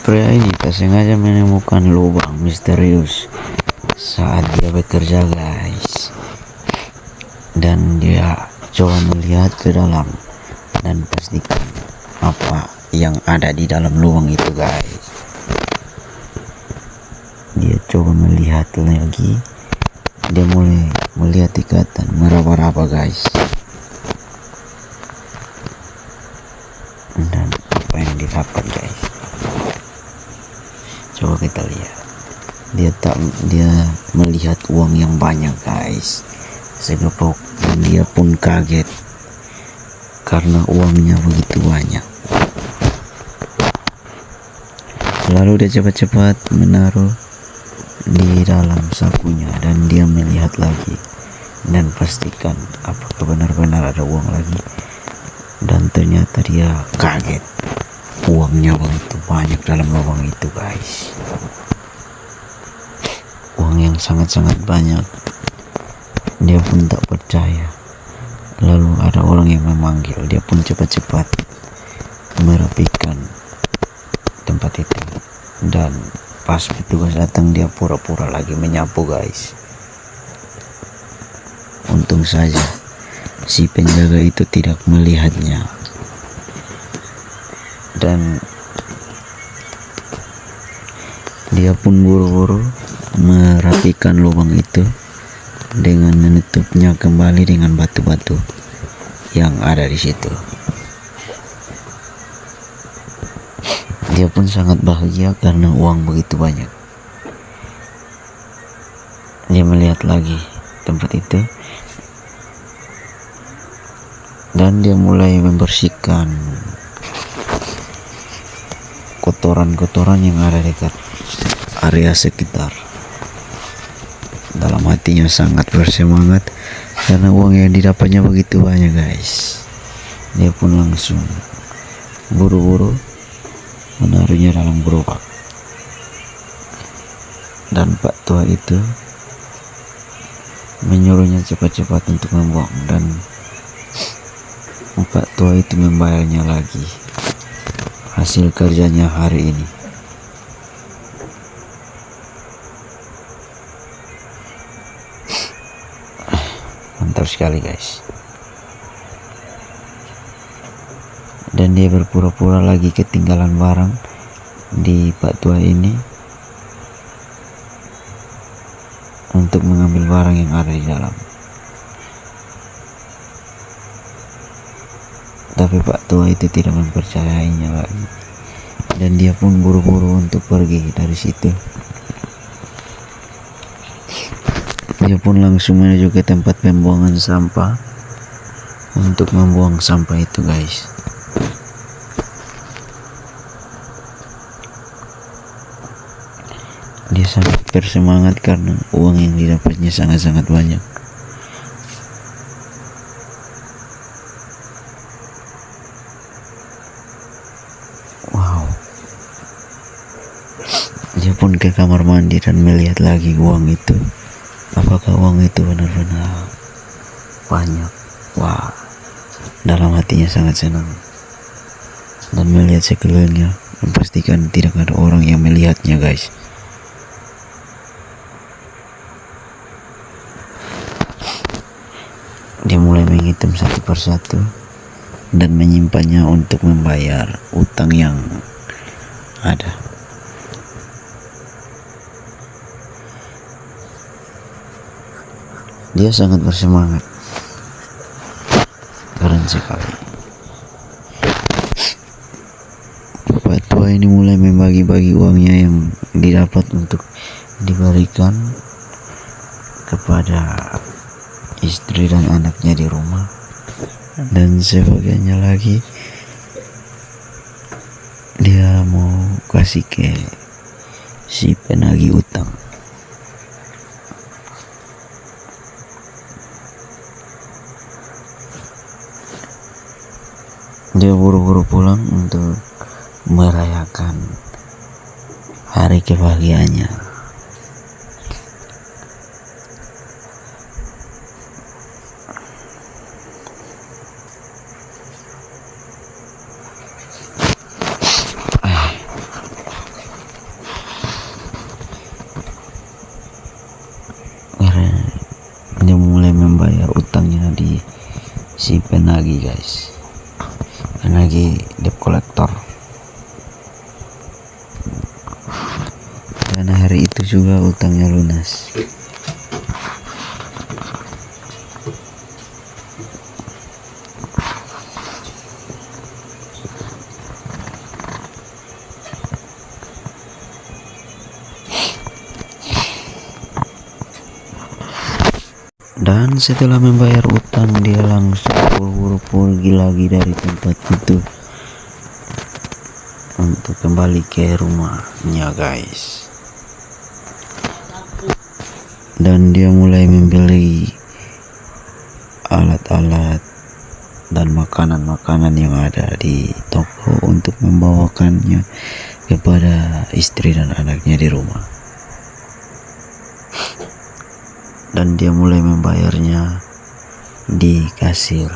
Pria ini tak sengaja menemukan lubang misterius saat dia bekerja guys, dan dia coba melihat ke dalam dan pastikan apa yang ada di dalam lubang itu guys. Dia coba melihat lagi, dia mulai melihat ikatan meraba-raba guys, dan apa yang didapat guys, coba kita lihat. Dia melihat uang yang banyak guys, segepok, dan dia pun kaget karena uangnya begitu banyak. Lalu dia cepat-cepat menaruh di dalam sakunya dan dia melihat lagi dan pastikan apakah benar-benar ada uang lagi, dan ternyata dia kaget, uangnya begitu banyak dalam lubang itu guys, uang yang sangat-sangat banyak. Dia pun tak percaya. Lalu ada orang yang memanggil, dia pun cepat-cepat merapikan tempat itu, dan pas petugas datang dia pura-pura lagi menyapu guys. Untung saja si penjaga itu tidak melihatnya, dan dia pun buru-buru merapikan lubang itu dengan menutupnya kembali dengan batu-batu yang ada di situ. Dia pun sangat bahagia karena uang begitu banyak. Dia melihat lagi tempat itu dan dia mulai membersihkan kotoran-kotoran yang ada dekat area sekitar. Dalam hatinya sangat bersemangat karena uang yang didapatnya begitu banyak guys. Dia pun langsung buru-buru menaruhnya dalam gerobak, dan Pak Tua itu menyuruhnya cepat-cepat untuk membuang, dan Pak Tua itu membayarnya lagi hasil kerjanya hari ini. Mantap sekali guys. Dan dia berpura-pura lagi ketinggalan barang di Pak Tua ini untuk mengambil barang yang ada di dalam. Tapi Pak Tua itu tidak mempercayainya lagi, dan dia pun buru-buru untuk pergi dari situ. Dia pun langsung menuju ke tempat pembuangan sampah untuk membuang sampah itu guys. Dia sangat bersemangat karena uang yang didapatnya sangat-sangat banyak. Wow. Dia pun ke kamar mandi dan melihat lagi uang itu. Apakah uang itu benar-benar banyak? Wah, dalam hatinya sangat senang dan melihat sekelilingnya, memastikan tidak ada orang yang melihatnya guys. Dia mulai menghitung satu persatu dan menyimpannya untuk membayar utang yang ada. Dia sangat bersemangat, keren sekali. Bapak Tua ini mulai membagi-bagi uangnya yang didapat untuk diberikan kepada istri dan anaknya di rumah, dan sebagainya lagi dia mau kasih ke si penagih utang. Dia buru-buru pulang untuk merayakan hari kebahagiaannya. lagi guys, lagi debt collector. Karena hari itu juga utangnya lunas. Dan setelah membayar utang, dia langsung buru-buru pergi lagi dari tempat itu untuk kembali ke rumahnya guys. Dan dia mulai membeli alat-alat dan makanan-makanan yang ada di toko untuk membawakannya kepada istri dan anaknya di rumah. Dan dia mulai membayarnya di kasir.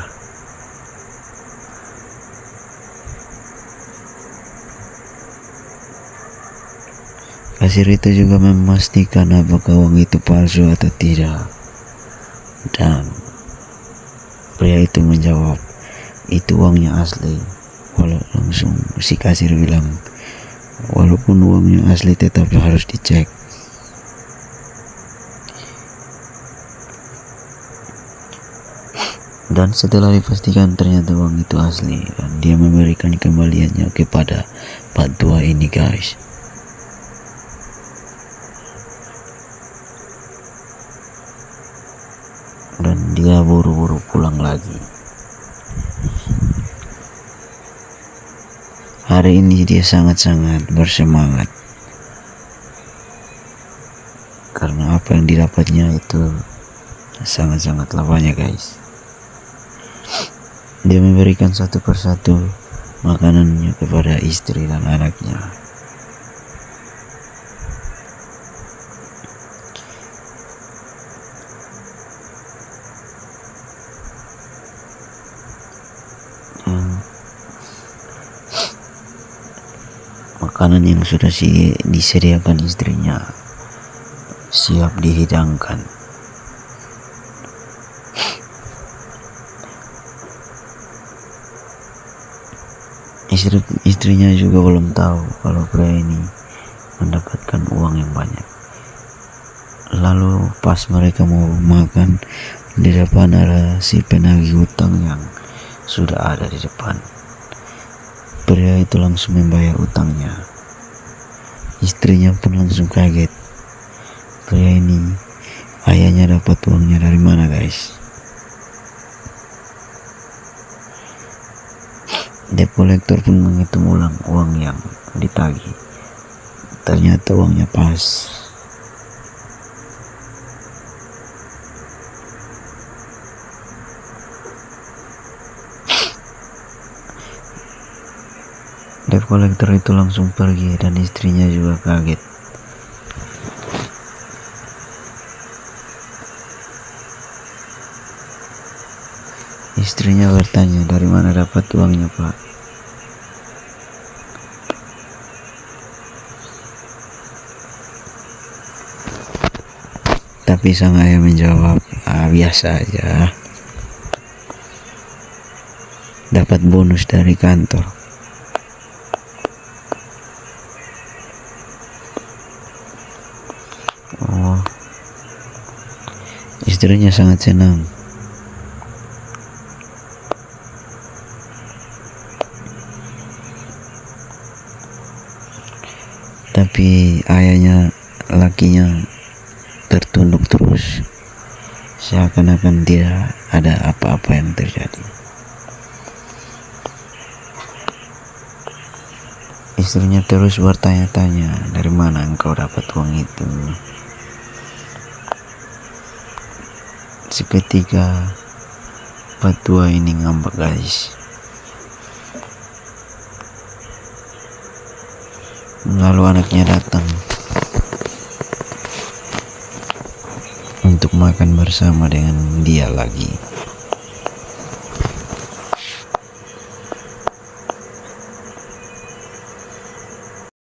Kasir itu juga memastikan apakah uang itu palsu atau tidak. Dan pria itu menjawab, itu uangnya asli. Walau langsung si kasir bilang, walaupun uangnya asli tetap harus dicek. Dan setelah dipastikan ternyata uang itu asli, dan dia memberikan kembaliannya kepada Pak Tua ini guys. Dan dia buru-buru pulang lagi. Hari ini dia sangat-sangat bersemangat karena apa yang didapatnya itu sangat-sangatlah banyak guys. Dia memberikan satu persatu makanannya kepada istri dan anaknya. Makanan yang sudah disediakan istrinya siap dihidangkan. Istrinya juga belum tahu kalau pria ini mendapatkan uang yang banyak. Lalu pas mereka mau makan, di depan ada si penagih hutang yang sudah ada di depan. Pria itu langsung membayar utangnya. Istrinya pun langsung kaget. Pria ini ayahnya dapat uangnya dari mana guys? Debt collector pun menghitung ulang uang yang ditagih. Ternyata uangnya pas. Debt collector itu langsung pergi dan istrinya juga kaget. Istrinya bertanya, dari mana dapat uangnya Pak? Tapi sang ayah menjawab, biasa aja. Dapat bonus dari kantor. Oh, istrinya sangat senang. Tapi ayahnya, lakinya tertunduk terus, seakan-akan tidak ada apa-apa yang terjadi. Istrinya terus bertanya-tanya, dari mana engkau dapat uang itu? Seketika Pak Tua ini ngambek guys. Lalu anaknya datang untuk makan bersama dengan dia lagi.